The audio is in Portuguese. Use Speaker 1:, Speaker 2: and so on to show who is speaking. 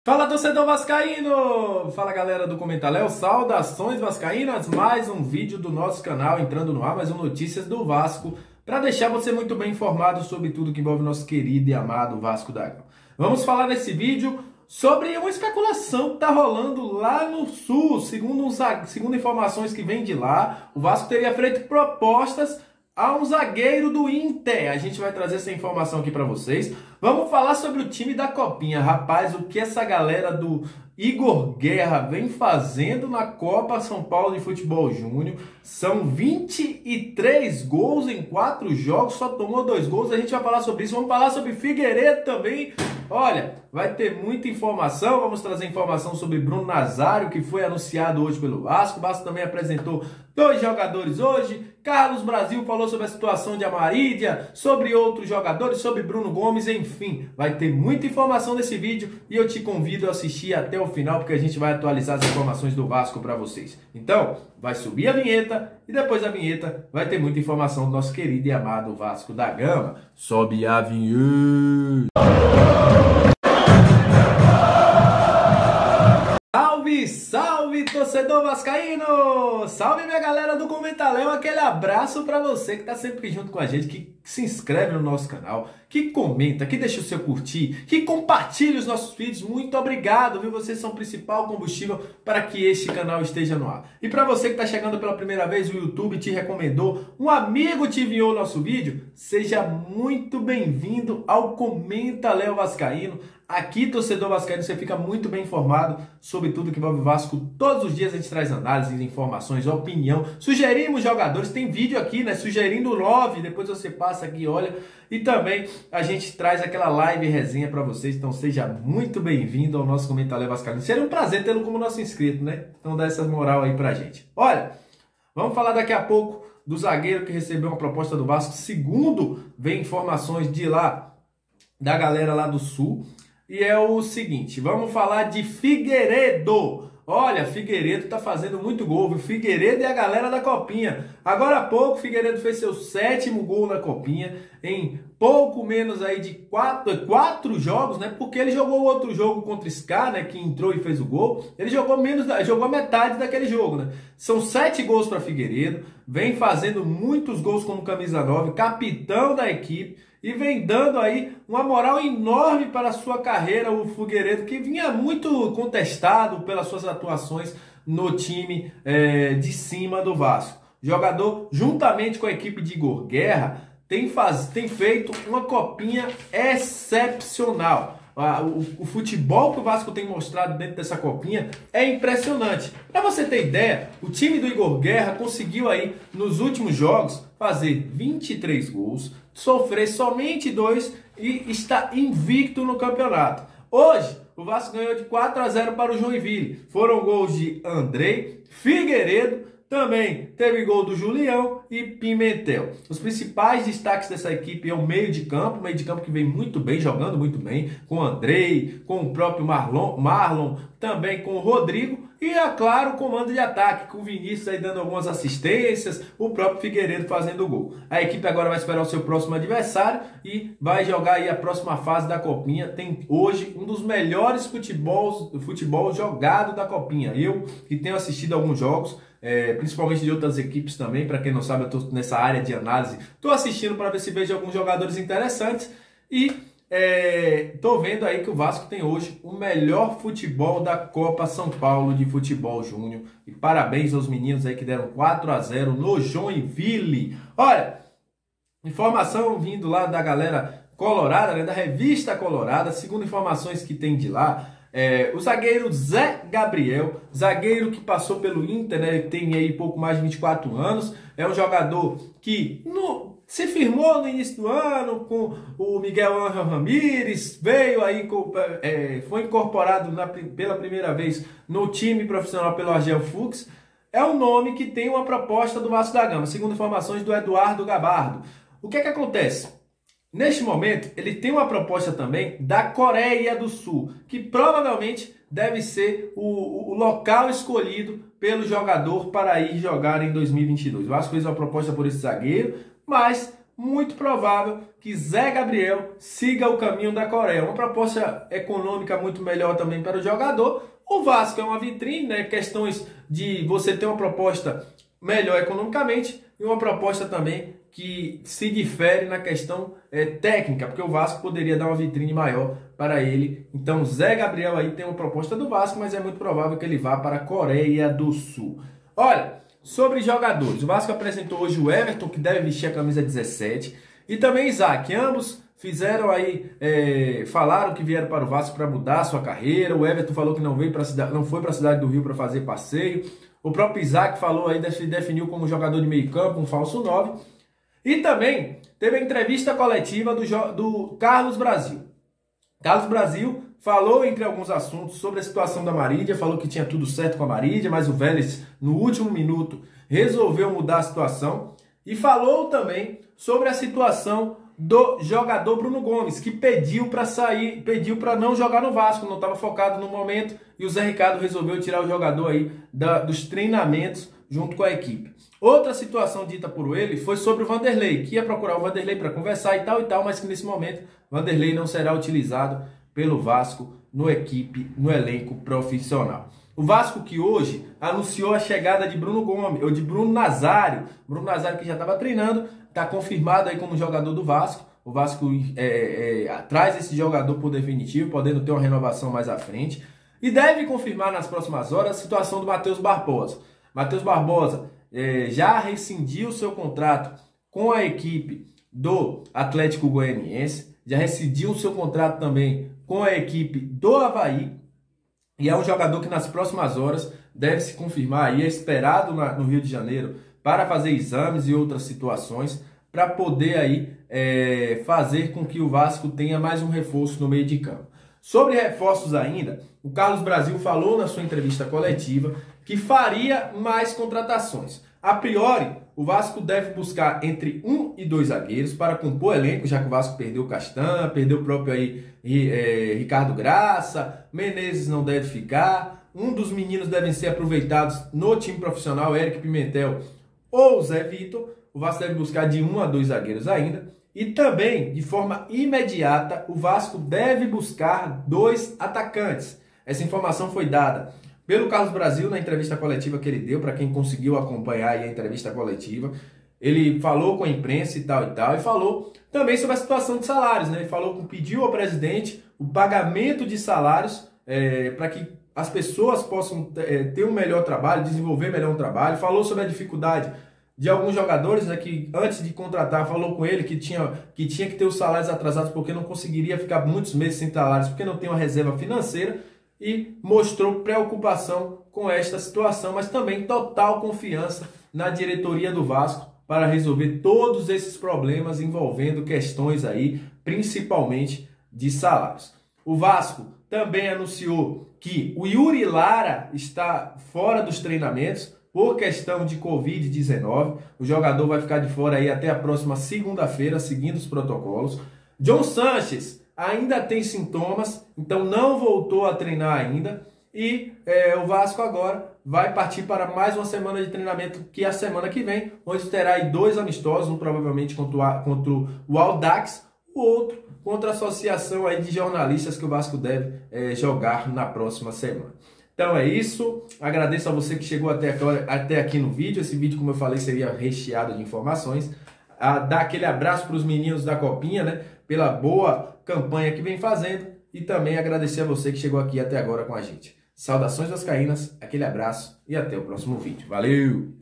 Speaker 1: Fala, torcedor vascaíno! Fala, galera do Comentaléu, saudações vascaínas, mais um vídeo do nosso canal entrando no ar, mais um Notícias do Vasco, para deixar você muito bem informado sobre tudo que envolve nosso querido e amado Vasco da Gama. Vamos falar nesse vídeo sobre uma especulação que está rolando lá no Sul. Segundo informações que vêm de lá, o Vasco teria feito propostas a um zagueiro do Inter. A gente vai trazer essa informação aqui para vocês. Vamos falar sobre o time da Copinha. Rapaz, o que essa galera do Igor Guerra vem fazendo na Copa São Paulo de Futebol Júnior. São 23 gols em 4 jogos, só tomou 2 gols. A gente vai falar sobre isso. Vamos falar sobre Figueiredo também. Olha, vai ter muita informação. Vamos trazer informação sobre Bruno Nazário, que foi anunciado hoje pelo Vasco. O Vasco também apresentou 2 jogadores hoje. Carlos Brasil falou sobre a situação de Amarília, sobre outros jogadores, sobre Bruno Gomes, enfim. Vai ter muita informação nesse vídeo e eu te convido a assistir até o final, porque a gente vai atualizar as informações do Vasco para vocês. Então, vai subir a vinheta e depois da vinheta vai ter muita informação do nosso querido e amado Vasco da Gama. Sobe a vinheta! Salve, salve, torcedor vascaíno! Salve, minha galera do Comentaléu! Aquele abraço para você que tá sempre junto com a gente, que se inscreve no nosso canal, que comenta, que deixa o seu curtir, que compartilha os nossos vídeos. Muito obrigado, viu? Vocês são o principal combustível para que este canal esteja no ar. E para você que está chegando pela primeira vez, o YouTube te recomendou, um amigo te enviou o nosso vídeo, seja muito bem-vindo ao Comentaléu Vascaíno. Aqui, torcedor vascaíno, você fica muito bem informado sobre tudo que envolve o Vasco. Todos os dias a gente traz análises, informações, opinião. Sugerimos jogadores, tem vídeo aqui, né? Sugerindo 9, depois você passa aqui e olha. E também a gente traz aquela live resenha para vocês. Então seja muito bem-vindo ao nosso Comentaléu Vascaíno. Seria um prazer tê-lo como nosso inscrito, né? Então dá essa moral aí pra gente. Olha, vamos falar daqui a pouco do zagueiro que recebeu uma proposta do Vasco. Segundo, vem informações de lá, da galera lá do Sul. E é o seguinte, vamos falar de Figueiredo. Olha, Figueiredo tá fazendo muito gol, viu? Figueiredo e a galera da Copinha. Agora há pouco, Figueiredo fez seu 7º gol na Copinha, em pouco menos aí de 4 jogos, né? Porque ele jogou outro jogo contra o Scar, né? Que entrou e fez o gol. Ele jogou a metade daquele jogo, né? São 7 gols para Figueiredo, vem fazendo muitos gols como camisa 9, capitão da equipe. E vem dando aí uma moral enorme para a sua carreira, o Figueiredo, que vinha muito contestado pelas suas atuações no time de cima do Vasco. Jogador, juntamente com a equipe de Igor Guerra, tem feito uma copinha excepcional. O futebol que o Vasco tem mostrado dentro dessa copinha é impressionante. Para você ter ideia, o time do Igor Guerra conseguiu aí, nos últimos jogos, fazer 23 gols, sofrer somente 2 e está invicto no campeonato. Hoje, o Vasco ganhou de 4-0 para o Joinville. Foram gols de Andrei, Figueiredo, também teve gol do Julião e Pimentel. Os principais destaques dessa equipe é o meio de campo que vem muito bem, jogando muito bem, com o Andrei, com o próprio Marlon, também com o Rodrigo, e, é claro, o comando de ataque, com o Vinícius aí dando algumas assistências, o próprio Figueiredo fazendo o gol. A equipe agora vai esperar o seu próximo adversário e vai jogar aí a próxima fase da Copinha. Tem hoje um dos melhores futebol jogado da Copinha. Eu, que tenho assistido alguns jogos, principalmente de outras equipes também, para quem não sabe, eu estou nessa área de análise, estou assistindo para ver se vejo alguns jogadores interessantes e tô vendo aí que o Vasco tem hoje o melhor futebol da Copa São Paulo de Futebol Júnior. E parabéns aos meninos aí que deram 4-0 no Joinville. Olha, informação vindo lá da galera colorada, né, da revista Colorada, segundo informações que tem de lá, o zagueiro Zé Gabriel, zagueiro que passou pelo Inter, né, tem aí pouco mais de 24 anos, é um jogador que se firmou no início do ano com o Miguel Ángel Ramírez, veio aí, foi incorporado pela primeira vez no time profissional pelo Argel Fux. É um nome que tem uma proposta do Vasco da Gama, segundo informações do Eduardo Gabardo. O que é que acontece? Neste momento, ele tem uma proposta também da Coreia do Sul, que provavelmente deve ser o local escolhido pelo jogador para ir jogar em 2022. O Vasco fez uma proposta por esse zagueiro, mas muito provável que Zé Gabriel siga o caminho da Coreia. Uma proposta econômica muito melhor também para o jogador. O Vasco é uma vitrine, né? Questões de você ter uma proposta melhor economicamente e uma proposta também que se difere na questão técnica, porque o Vasco poderia dar uma vitrine maior para ele. Então Zé Gabriel aí tem uma proposta do Vasco, mas é muito provável que ele vá para a Coreia do Sul. Olha, sobre jogadores, o Vasco apresentou hoje o Everton, que deve vestir a camisa 17, e também Isaac. Ambos fizeram aí, falaram que vieram para o Vasco para mudar a sua carreira. O Everton falou que não foi para a cidade do Rio para fazer passeio. O próprio Isaac falou aí, definiu como jogador de meio campo, um falso 9. E também teve a entrevista coletiva do Carlos Brasil. Carlos Brasil falou, entre alguns assuntos, sobre a situação da Marília, falou que tinha tudo certo com a Marília, mas o Vélez, no último minuto, resolveu mudar a situação. E falou também sobre a situação do jogador Bruno Gomes, que pediu para sair, pediu para não jogar no Vasco, não estava focado no momento, e o Zé Ricardo resolveu tirar o jogador aí dos treinamentos junto com a equipe. Outra situação dita por ele foi sobre o Vanderlei, que ia procurar o Vanderlei para conversar e tal, mas que nesse momento Vanderlei não será utilizado pelo Vasco no elenco profissional. O Vasco que hoje anunciou a chegada de Bruno Gomes, ou de Bruno Nazário. Bruno Nazário que já estava treinando, está confirmado aí como jogador do Vasco. O Vasco traz esse jogador por definitivo, podendo ter uma renovação mais à frente. E deve confirmar nas próximas horas a situação do Matheus Barbosa. Matheus Barbosa já rescindiu seu contrato com a equipe do Atlético Goianiense, já rescindiu seu contrato também com a equipe do Avaí, e é um jogador que nas próximas horas deve se confirmar e é esperado no Rio de Janeiro para fazer exames e outras situações, para poder aí fazer com que o Vasco tenha mais um reforço no meio de campo. Sobre reforços ainda, o Carlos Brasil falou na sua entrevista coletiva que faria mais contratações. A priori, o Vasco deve buscar entre 1 e 2 zagueiros para compor elenco, já que o Vasco perdeu o Castan, perdeu o próprio aí, Ricardo Graça, Menezes não deve ficar, um dos meninos devem ser aproveitados no time profissional, Eric Pimentel ou Zé Vitor. O Vasco deve buscar de 1 a 2 zagueiros ainda. E também, de forma imediata, o Vasco deve buscar 2 atacantes. Essa informação foi dada pelo Carlos Brasil na entrevista coletiva que ele deu, para quem conseguiu acompanhar aí a entrevista coletiva. Ele falou com a imprensa e tal, e falou também sobre a situação de salários, né? Ele pediu ao presidente o pagamento de salários para que as pessoas possam ter um melhor trabalho, desenvolver melhor um trabalho. Falou sobre a dificuldade de alguns jogadores, né, que antes de contratar falou com ele que tinha que ter os salários atrasados porque não conseguiria ficar muitos meses sem salários porque não tem uma reserva financeira, e mostrou preocupação com esta situação, mas também total confiança na diretoria do Vasco para resolver todos esses problemas envolvendo questões aí, principalmente de salários. O Vasco também anunciou que o Yuri Lara está fora dos treinamentos por questão de Covid-19. O jogador vai ficar de fora aí até a próxima segunda-feira, seguindo os protocolos. John Sanches ainda tem sintomas, então não voltou a treinar ainda. E o Vasco agora vai partir para mais uma semana de treinamento, que é a semana que vem, onde terá aí 2 amistosos, um provavelmente contra o Audax, o outro contra a associação aí de jornalistas que o Vasco deve jogar na próxima semana. Então é isso, agradeço a você que chegou até aqui no vídeo. Esse vídeo, como eu falei, seria recheado de informações. Dar aquele abraço para os meninos da Copinha, né, pela boa campanha que vem fazendo, e também agradecer a você que chegou aqui até agora com a gente. Saudações vascaínas, aquele abraço e até o próximo vídeo. Valeu!